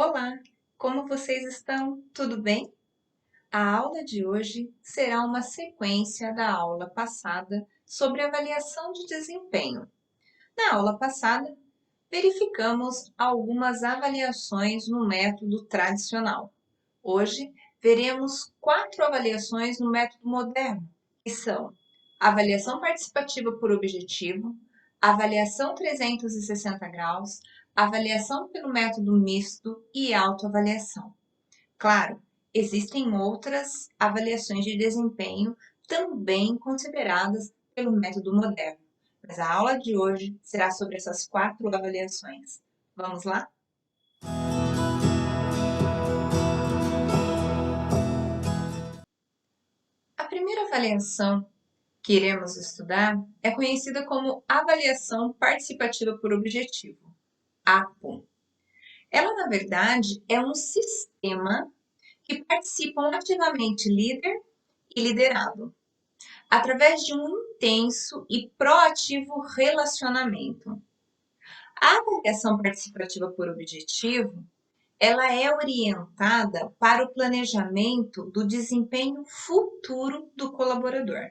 Olá, como vocês estão? Tudo bem? A aula de hoje será uma sequência da aula passada sobre avaliação de desempenho. Na aula passada, verificamos algumas avaliações no método tradicional. Hoje, veremos 4 avaliações no método moderno, que são avaliação participativa por objetivo, avaliação 360 graus, avaliação pelo método misto e autoavaliação. Claro, existem outras avaliações de desempenho também consideradas pelo método moderno, mas a aula de hoje será sobre essas 4 avaliações. Vamos lá? A primeira avaliação que iremos estudar é conhecida como avaliação participativa por objetivo, APO. Ela, na verdade, é um sistema que participam ativamente líder e liderado, através de um intenso e proativo relacionamento. A avaliação participativa por objetivo, ela é orientada para o planejamento do desempenho futuro do colaborador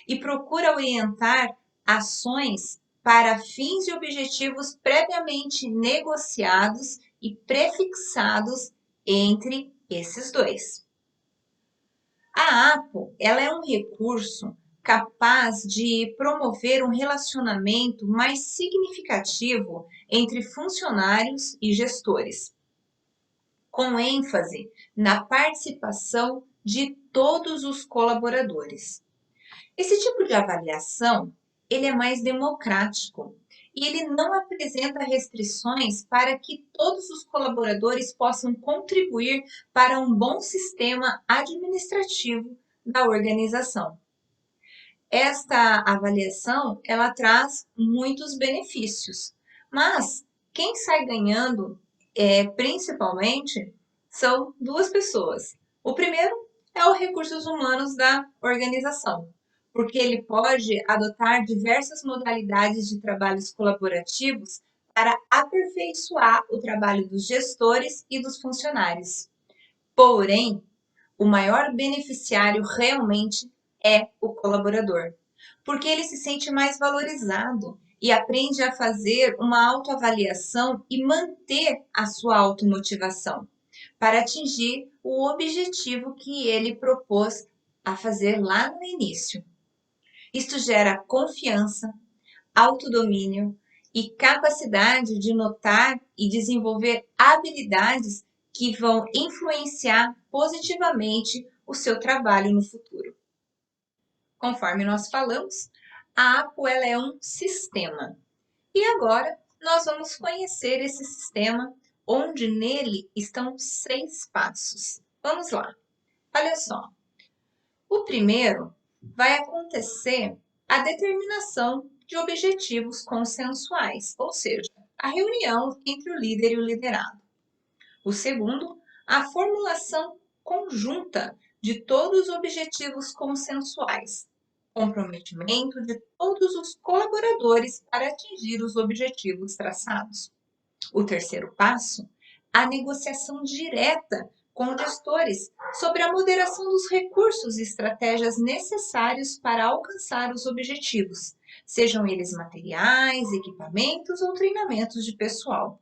e procura orientar ações para fins e objetivos previamente negociados e prefixados entre esses dois. A APO, ela é um recurso capaz de promover um relacionamento mais significativo entre funcionários e gestores, com ênfase na participação de todos os colaboradores. Esse tipo de avaliação, ele é mais democrático e ele não apresenta restrições para que todos os colaboradores possam contribuir para um bom sistema administrativo da organização. Esta avaliação, ela traz muitos benefícios, mas quem sai ganhando, principalmente, são duas pessoas. O primeiro é o recursos humanos da organização, porque ele pode adotar diversas modalidades de trabalhos colaborativos para aperfeiçoar o trabalho dos gestores e dos funcionários. Porém, o maior beneficiário realmente é o colaborador, porque ele se sente mais valorizado e aprende a fazer uma autoavaliação e manter a sua automotivação para atingir o objetivo que ele propôs a fazer lá no início. Isto gera confiança, autodomínio e capacidade de notar e desenvolver habilidades que vão influenciar positivamente o seu trabalho no futuro. Conforme nós falamos, a APO ela é um sistema. E agora nós vamos conhecer esse sistema, onde nele estão 6 passos. Vamos lá. Olha só. O primeiro vai acontecer a determinação de objetivos consensuais, ou seja, a reunião entre o líder e o liderado. O segundo, a formulação conjunta de todos os objetivos consensuais, comprometimento de todos os colaboradores para atingir os objetivos traçados. O terceiro passo, a negociação direta com gestores sobre a moderação dos recursos e estratégias necessários para alcançar os objetivos, sejam eles materiais, equipamentos ou treinamentos de pessoal.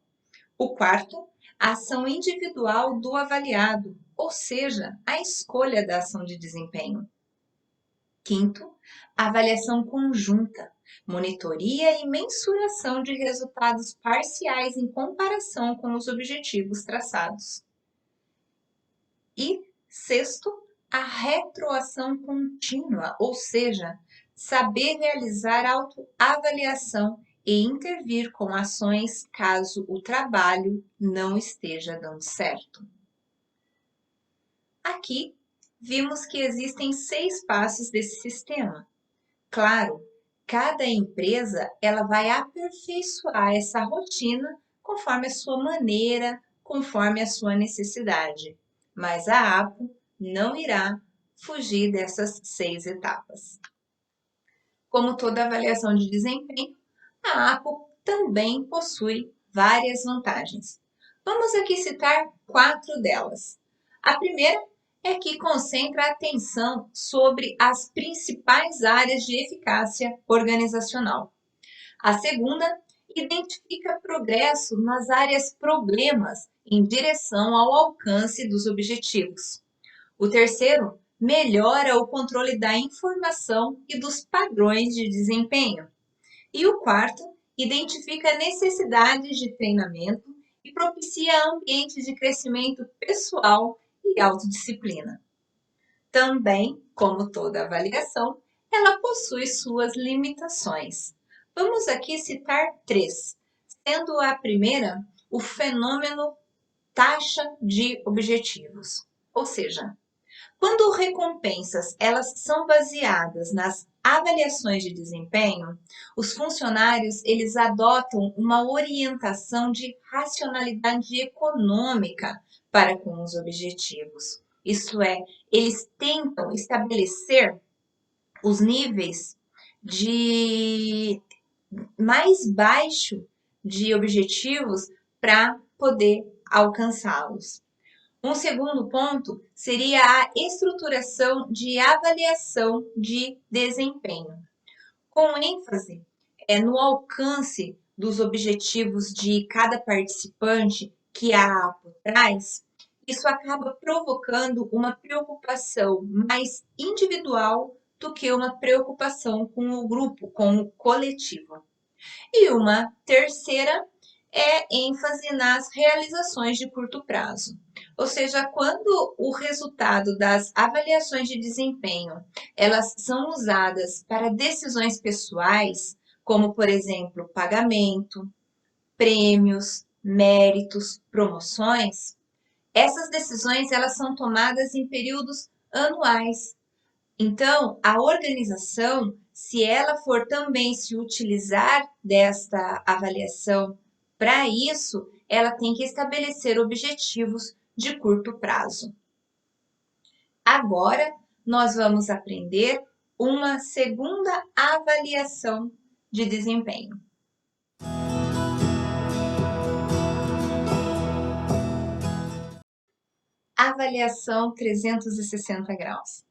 O quarto, a ação individual do avaliado, ou seja, a escolha da ação de desempenho. Quinto, a avaliação conjunta, monitoria e mensuração de resultados parciais em comparação com os objetivos traçados. E sexto, a retroação contínua, ou seja, saber realizar autoavaliação e intervir com ações caso o trabalho não esteja dando certo. Aqui, vimos que existem 6 passos desse sistema. Claro, cada empresa ela vai aperfeiçoar essa rotina conforme a sua maneira, conforme a sua necessidade. Mas a APO não irá fugir dessas 6 etapas. Como toda avaliação de desempenho, a APO também possui várias vantagens. Vamos aqui citar 4 delas. A primeira é que concentra a atenção sobre as principais áreas de eficácia organizacional. A segunda identifica progresso nas áreas problemas em direção ao alcance dos objetivos. O terceiro melhora o controle da informação e dos padrões de desempenho. E o quarto identifica necessidades de treinamento e propicia ambientes de crescimento pessoal e autodisciplina. Também, como toda avaliação, ela possui suas limitações. Vamos aqui citar 3, sendo a primeira o fenômeno taxa de objetivos. Ou seja, quando recompensas elas são baseadas nas avaliações de desempenho, os funcionários eles adotam uma orientação de racionalidade econômica para com os objetivos. Isto é, eles tentam estabelecer os níveis de mais baixo de objetivos para poder alcançá-los. Um segundo ponto seria a estruturação de avaliação de desempenho, com ênfase no alcance dos objetivos de cada participante que a APO traz. Isso acaba provocando uma preocupação mais individual do que uma preocupação com o grupo, com o coletivo. E uma terceira é ênfase nas realizações de curto prazo. Ou seja, quando o resultado das avaliações de desempenho, elas são usadas para decisões pessoais, como por exemplo, pagamento, prêmios, méritos, promoções, essas decisões elas são tomadas em períodos anuais. Então, a organização, se ela for também se utilizar desta avaliação para isso, ela tem que estabelecer objetivos de curto prazo. Agora, nós vamos aprender uma segunda avaliação de desempenho. Avaliação 360 graus.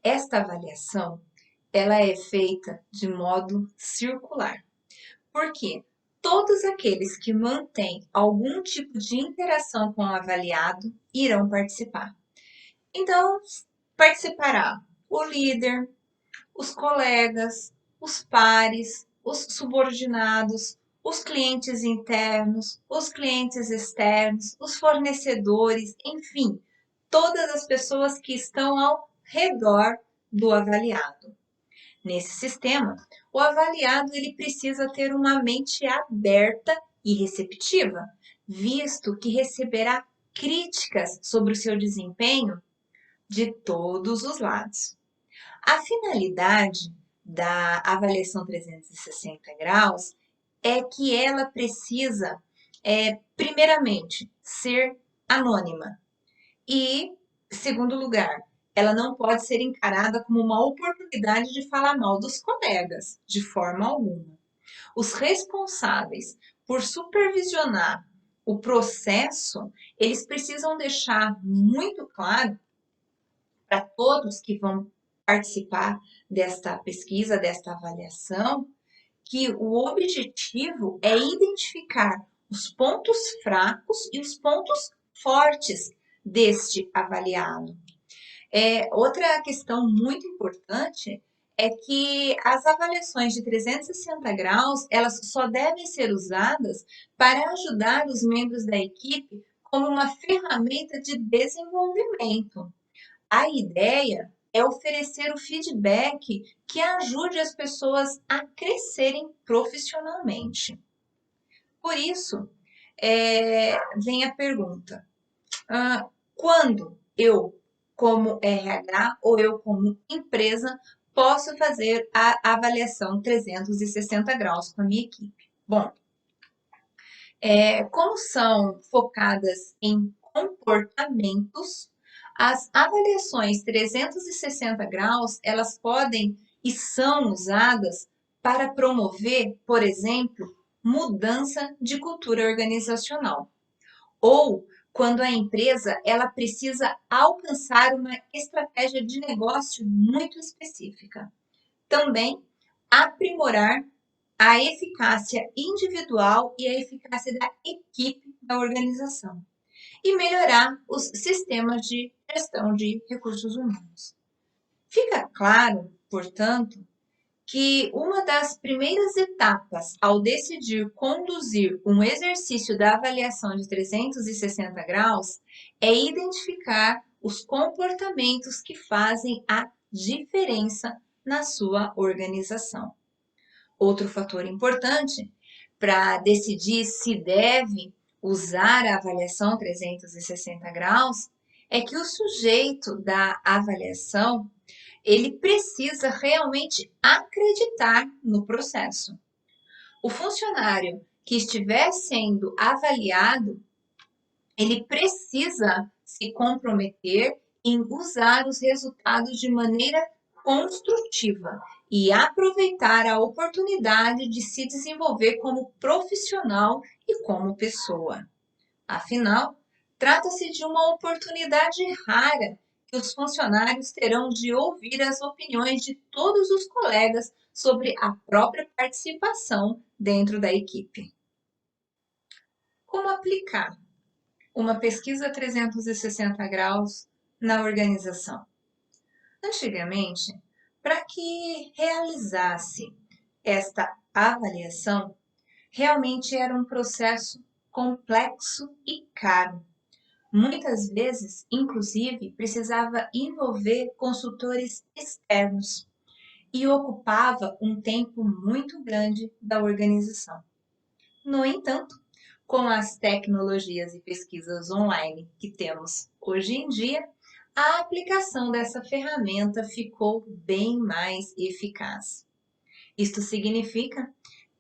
Esta avaliação, ela é feita de modo circular. Por quê? Todos aqueles que mantêm algum tipo de interação com o avaliado irão participar. Então, participará o líder, os colegas, os pares, os subordinados, os clientes internos, os clientes externos, os fornecedores, enfim, todas as pessoas que estão ao redor do avaliado. Nesse sistema, o avaliado ele precisa ter uma mente aberta e receptiva, visto que receberá críticas sobre o seu desempenho de todos os lados. A finalidade da avaliação 360 graus é que ela precisa, primeiramente, ser anônima e, segundo lugar, ela não pode ser encarada como uma oportunidade de falar mal dos colegas, de forma alguma. Os responsáveis por supervisionar o processo, eles precisam deixar muito claro para todos que vão participar desta pesquisa, desta avaliação, que o objetivo é identificar os pontos fracos e os pontos fortes deste avaliado. Outra questão muito importante é que as avaliações de 360 graus, elas só devem ser usadas para ajudar os membros da equipe como uma ferramenta de desenvolvimento. A ideia é oferecer o feedback que ajude as pessoas a crescerem profissionalmente. Por isso, vem a pergunta: quando eu, como RH ou eu, como empresa, posso fazer a avaliação 360 graus com a minha equipe? Bom, como são focadas em comportamentos, as avaliações 360 graus, elas podem e são usadas para promover, por exemplo, mudança de cultura organizacional. ou quando a empresa ela precisa alcançar uma estratégia de negócio muito específica. Também aprimorar a eficácia individual e a eficácia da equipe da organização e melhorar os sistemas de gestão de recursos humanos. Fica claro, portanto, que uma das primeiras etapas ao decidir conduzir um exercício da avaliação de 360 graus é identificar os comportamentos que fazem a diferença na sua organização. Outro fator importante para decidir se deve usar a avaliação 360 graus é que o sujeito da avaliação ele precisa realmente acreditar no processo. O funcionário que estiver sendo avaliado, ele precisa se comprometer em usar os resultados de maneira construtiva e aproveitar a oportunidade de se desenvolver como profissional e como pessoa. Afinal, trata-se de uma oportunidade rara que os funcionários terão de ouvir as opiniões de todos os colegas sobre a própria participação dentro da equipe. Como aplicar uma pesquisa 360 graus na organização? Antigamente, para que realizasse esta avaliação, realmente era um processo complexo e caro. Muitas vezes, inclusive, precisava envolver consultores externos e ocupava um tempo muito grande da organização. No entanto, com as tecnologias e pesquisas online que temos hoje em dia, a aplicação dessa ferramenta ficou bem mais eficaz. Isto significa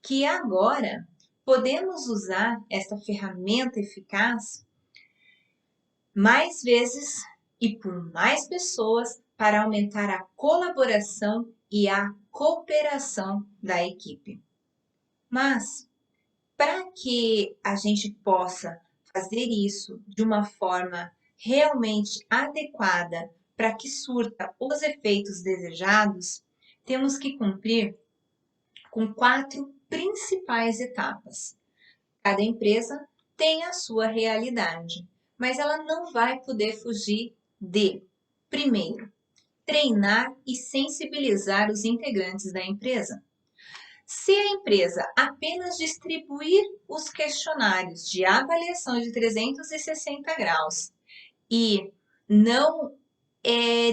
que agora podemos usar essa ferramenta eficaz mais vezes e por mais pessoas para aumentar a colaboração e a cooperação da equipe. Mas, para que a gente possa fazer isso de uma forma realmente adequada para que surta os efeitos desejados, temos que cumprir com 4 principais etapas. Cada empresa tem a sua realidade, mas ela não vai poder fugir de, primeiro, treinar e sensibilizar os integrantes da empresa. Se a empresa apenas distribuir os questionários de avaliação de 360 graus e não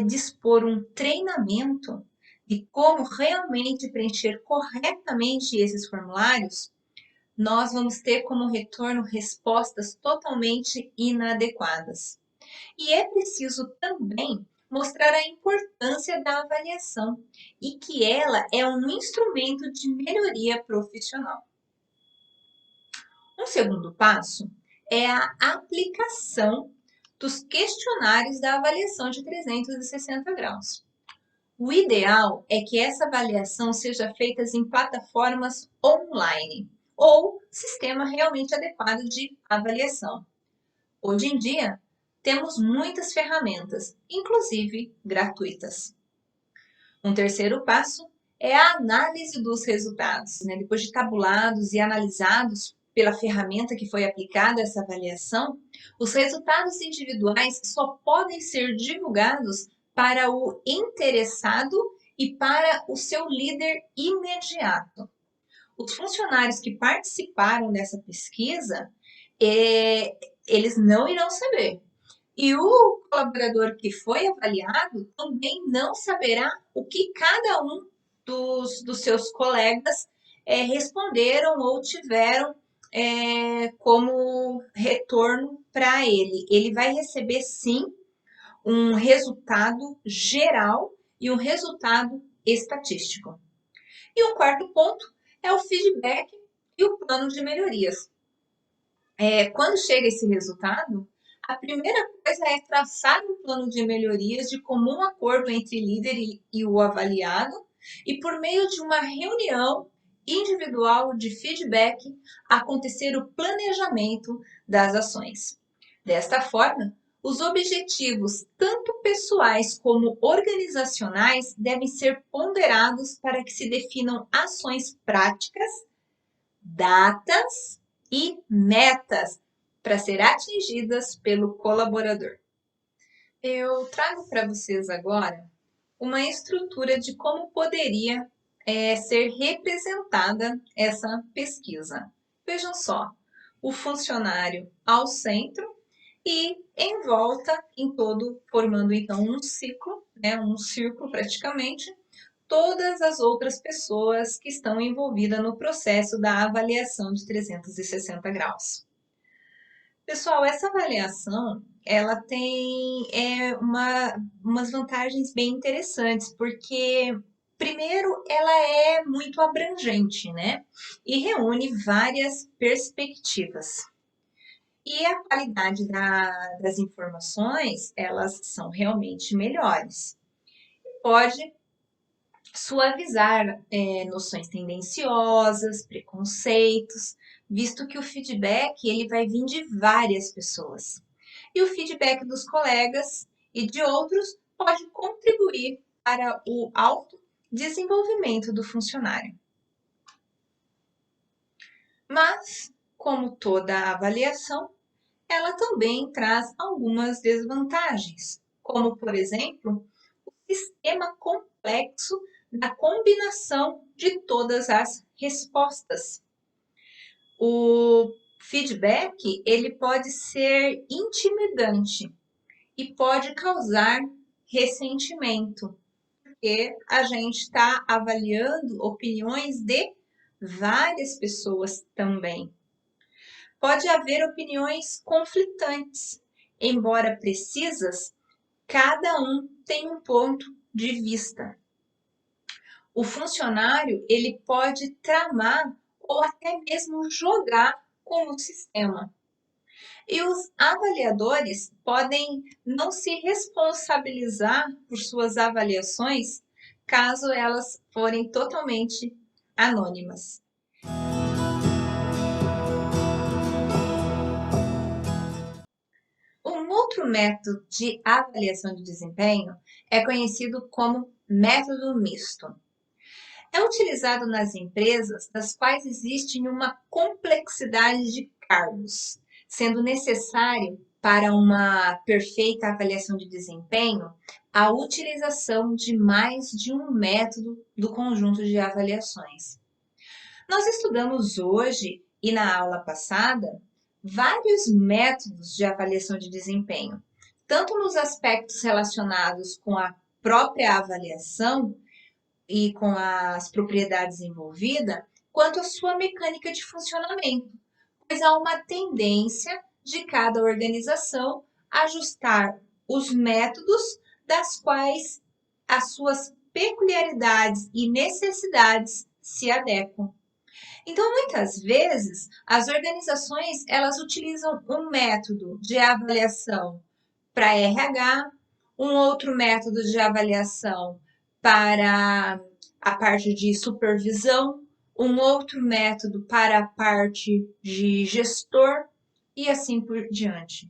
dispor um treinamento de como realmente preencher corretamente esses formulários, nós vamos ter como retorno respostas totalmente inadequadas. E é preciso também mostrar a importância da avaliação e que ela é um instrumento de melhoria profissional. Um segundo passo é a aplicação dos questionários da avaliação de 360 graus. O ideal é que essa avaliação seja feita em plataformas online ou sistema realmente adequado de avaliação. Hoje em dia, temos muitas ferramentas, inclusive gratuitas. Um terceiro passo é a análise dos resultados. Depois de tabulados e analisados pela ferramenta que foi aplicada essa avaliação, os resultados individuais só podem ser divulgados para o interessado e para o seu líder imediato. Os funcionários que participaram dessa pesquisa, eles não irão saber. E o colaborador que foi avaliado também não saberá o que cada um dos seus colegas responderam ou tiveram como retorno para ele. Ele vai receber, sim, um resultado geral e um resultado estatístico. E o quarto ponto é o feedback e o plano de melhorias. Quando chega esse resultado, a primeira coisa é traçar um plano de melhorias de comum acordo entre líder e o avaliado, e por meio de uma reunião individual de feedback, acontecer o planejamento das ações. Desta forma, os objetivos, tanto pessoais como organizacionais, devem ser ponderados para que se definam ações práticas, datas e metas para ser atingidas pelo colaborador. Eu trago para vocês agora uma estrutura de como poderia ser representada essa pesquisa. Vejam só, o funcionário ao centro e em volta, em todo, formando então um ciclo, né, um círculo praticamente, todas as outras pessoas que estão envolvidas no processo da avaliação de 360 graus. Pessoal, essa avaliação, ela tem umas vantagens bem interessantes, porque, primeiro, ela é muito abrangente, né? E reúne várias perspectivas. E a qualidade das informações, elas são realmente melhores. Pode suavizar noções tendenciosas, preconceitos, visto que o feedback ele vai vir de várias pessoas. E o feedback dos colegas e de outros pode contribuir para o autodesenvolvimento do funcionário. Mas, como toda avaliação, ela também traz algumas desvantagens, como, por exemplo, o sistema complexo da combinação de todas as respostas. O feedback, ele pode ser intimidante e pode causar ressentimento, porque a gente está avaliando opiniões de várias pessoas também. Pode haver opiniões conflitantes, embora precisas, cada um tem um ponto de vista. O funcionário ele pode tramar ou até mesmo jogar com o sistema. E os avaliadores podem não se responsabilizar por suas avaliações caso elas forem totalmente anônimas. Um outro método de avaliação de desempenho é conhecido como método misto. É utilizado nas empresas das quais existe uma complexidade de cargos, sendo necessário para uma perfeita avaliação de desempenho a utilização de mais de um método do conjunto de avaliações. Nós estudamos hoje e na aula passada vários métodos de avaliação de desempenho, tanto nos aspectos relacionados com a própria avaliação e com as propriedades envolvidas, quanto a sua mecânica de funcionamento, pois há uma tendência de cada organização ajustar os métodos das quais as suas peculiaridades e necessidades se adequam. Então, muitas vezes, as organizações elas utilizam um método de avaliação para RH, um outro método de avaliação para a parte de supervisão, um outro método para a parte de gestor e assim por diante.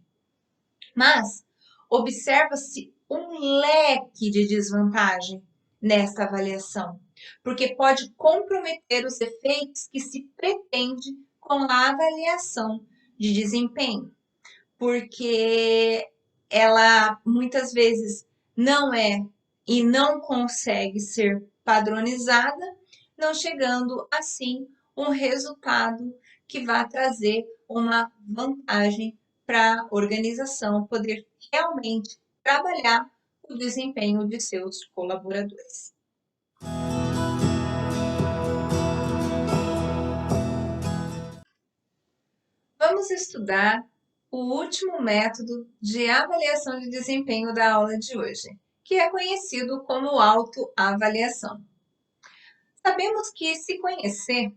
Mas observa-se um leque de desvantagem nesta avaliação, porque pode comprometer os efeitos que se pretende com a avaliação de desempenho, porque ela muitas vezes não é e não consegue ser padronizada, não chegando assim um resultado que vá trazer uma vantagem para a organização poder realmente trabalhar o desempenho de seus colaboradores. Vamos estudar o último método de avaliação de desempenho da aula de hoje, que é conhecido como autoavaliação. Sabemos que se conhecer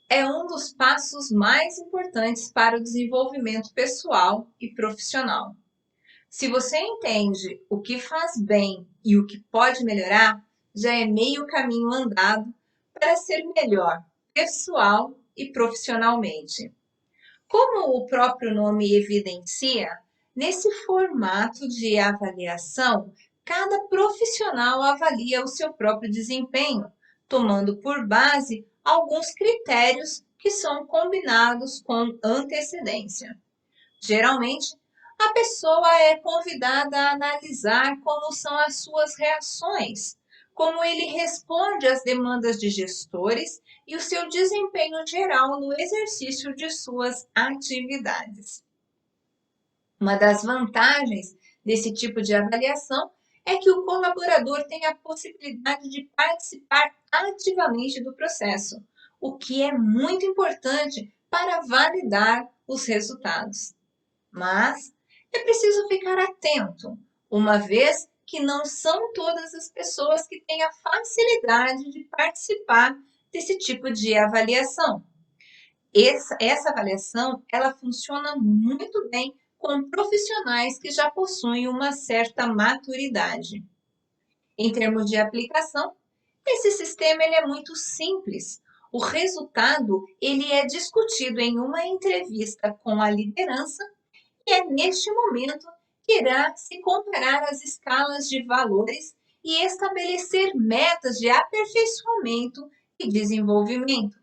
é um dos passos mais importantes para o desenvolvimento pessoal e profissional. Se você entende o que faz bem e o que pode melhorar, já é meio caminho andado para ser melhor pessoal e profissionalmente. Como o próprio nome evidencia, nesse formato de avaliação, cada profissional avalia o seu próprio desempenho, tomando por base alguns critérios que são combinados com antecedência. Geralmente, a pessoa é convidada a analisar como são as suas reações, como ele responde às demandas de gestores e o seu desempenho geral no exercício de suas atividades. Uma das vantagens desse tipo de avaliação é que o colaborador tem a possibilidade de participar ativamente do processo, o que é muito importante para validar os resultados. Mas é preciso ficar atento, uma vez que não são todas as pessoas que têm a facilidade de participar desse tipo de avaliação. Essa avaliação, ela funciona muito bem com profissionais que já possuem uma certa maturidade. Em termos de aplicação, esse sistema ele é muito simples. O resultado ele é discutido em uma entrevista com a liderança e é neste momento que irá se comparar as escalas de valores e estabelecer metas de aperfeiçoamento e desenvolvimento.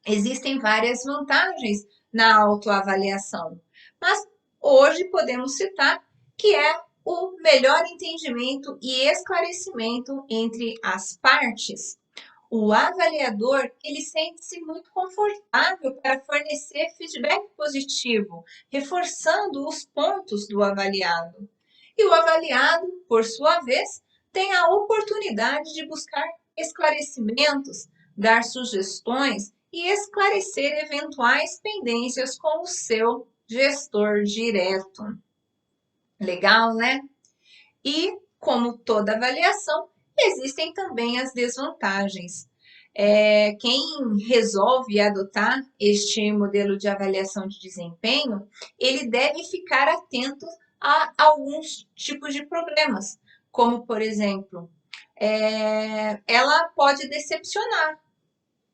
Existem várias vantagens na autoavaliação, mas hoje podemos citar que é o melhor entendimento e esclarecimento entre as partes. O avaliador, ele sente-se muito confortável para fornecer feedback positivo, reforçando os pontos do avaliado. E o avaliado, por sua vez, tem a oportunidade de buscar esclarecimentos, dar sugestões e esclarecer eventuais pendências com o seu gestor direto. Legal, né? E, como toda avaliação, existem também as desvantagens. Quem resolve adotar este modelo de avaliação de desempenho, ele deve ficar atento a alguns tipos de problemas, como, por exemplo, ela pode decepcionar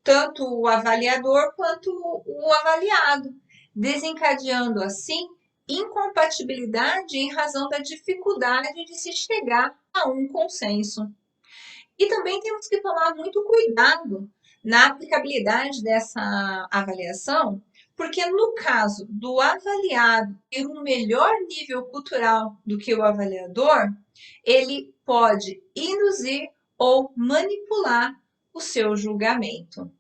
tanto o avaliador quanto o avaliado, desencadeando assim incompatibilidade em razão da dificuldade de se chegar a um consenso. E também temos que tomar muito cuidado na aplicabilidade dessa avaliação, porque no caso do avaliado ter um melhor nível cultural do que o avaliador, ele pode induzir ou manipular o seu julgamento.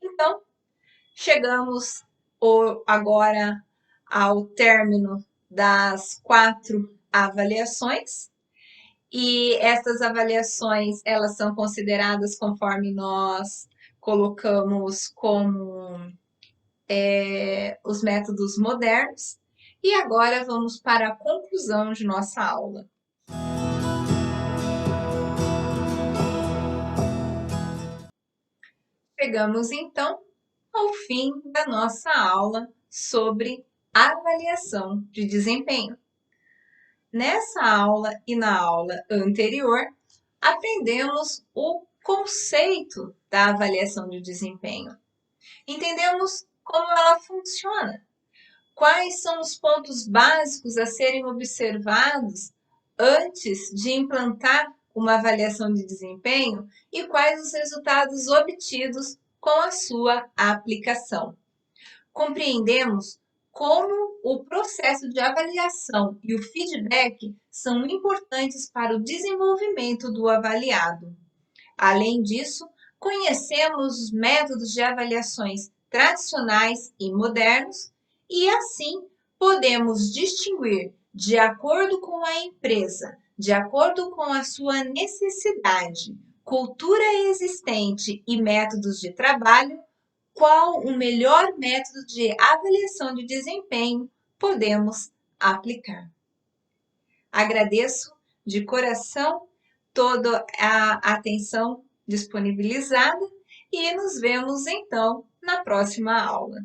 Então, chegamos agora ao término das 4 avaliações. E essas avaliações, elas são consideradas conforme nós colocamos como os métodos modernos. E agora vamos para a conclusão de nossa aula. Chegamos então ao fim da nossa aula sobre avaliação de desempenho. Nessa aula e na aula anterior, aprendemos o conceito da avaliação de desempenho. Entendemos como ela funciona, quais são os pontos básicos a serem observados antes de implantar uma avaliação de desempenho e quais os resultados obtidos com a sua aplicação. Compreendemos como o processo de avaliação e o feedback são importantes para o desenvolvimento do avaliado. Além disso, conhecemos os métodos de avaliações tradicionais e modernos e, assim, podemos distinguir, de acordo com a empresa, de acordo com a sua necessidade, cultura existente e métodos de trabalho, qual o melhor método de avaliação de desempenho podemos aplicar. Agradeço de coração toda a atenção disponibilizada e nos vemos então na próxima aula.